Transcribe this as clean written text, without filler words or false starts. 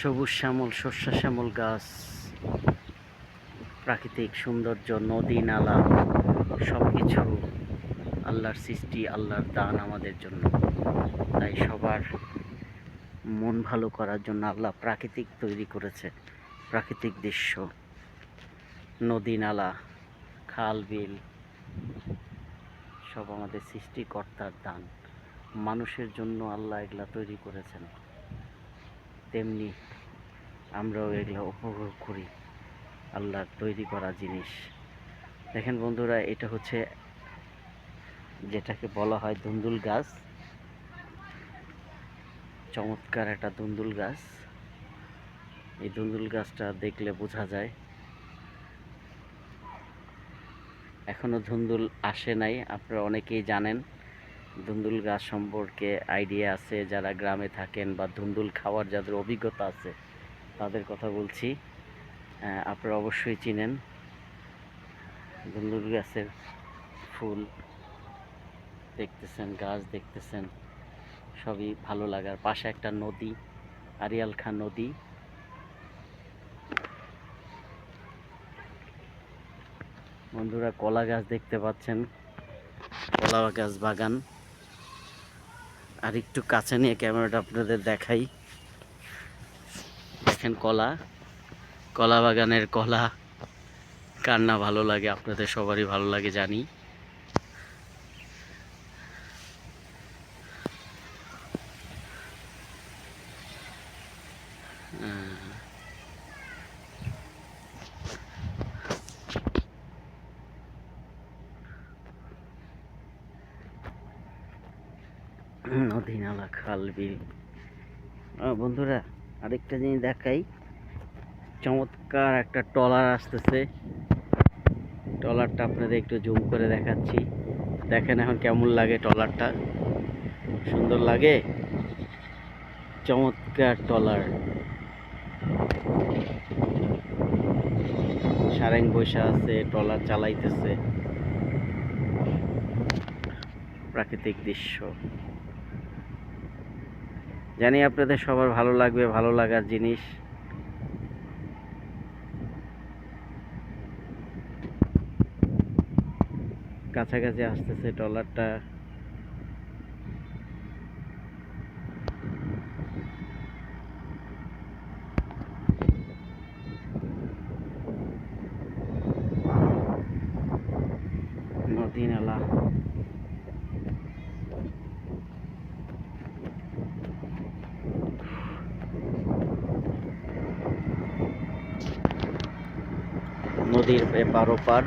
সবুজ শ্যামল শস্য শ্যামল গাছ, প্রাকৃতিক সৌন্দর্য, নদী নালা সব কিছু আল্লাহর সৃষ্টি, আল্লাহর দান আমাদের জন্য। তাই সবার মন ভালো করার জন্য আল্লাহ প্রাকৃতিক তৈরি করেছে, প্রাকৃতিক দৃশ্য, নদী নালা, খাল বিল সব আমাদের সৃষ্টিকর্তার দান। মানুষের জন্য আল্লাহ এগুলা তৈরি করেছেন, তেমনি আমরাও এগুলো উপভোগ করি, আল্লাহর তৈরি করা জিনিস। দেখেন বন্ধুরা, এটা হচ্ছে যেটাকে বলা হয় ধুন্দুল গাছ। চমৎকার একটা ধুন্দুল গাছ। এই ধুন্দুল গাছটা দেখলে বোঝা যায় এখনো ধুন্দুল আসে নাই। আপনারা অনেকেই জানেন ধুন্দুল গাছ সম্পর্কে আইডিয়া আছে, যারা গ্রামে থাকেন বা ধুন্দুল খাওয়ার যাদের অভিজ্ঞতা আছে তাদের কথা বলছি। আপনারা অবশ্যই চিনেন ধুন্দুল গাছের ফুল দেখতেছেন, গাছ দেখতেছেন, সবই ভালো লাগার। পাশে একটা নদী, আড়িয়াল খাঁ নদী। বন্ধুরা, কলা গাছ দেখতে পাচ্ছেন, কলা গাছ বাগান। আর একটু কাছে নিয়ে ক্যামেরাটা আপনাদের দেখাই। দেখেন কলা বাগানের কলা কার না ভালো লাগে, আপনাদের সবারই ভালো লাগে জানি। নদী নালা খাল বিল। বন্ধুরা, আরেকটা জিনিস দেখাই, চমৎকার একটা ট্রলার আসতেছে। ট্রলারটা আপনাদের একটু জুম করে দেখাচ্ছি। দেখেন এখন কেমন লাগে ট্রলারটা, সুন্দর লাগে, চমৎকার ট্রলার। সারেং বৈশা আছে, ট্রলার চালাইতেছে, প্রাকৃতিক দৃশ্য। জানি আপনাদের সবার ভালো লাগবে, ভালো লাগার জিনিস। কাছাকাছি আসতেছে ট্রলারটা। নদী নালা, নদীর এপার ওপার।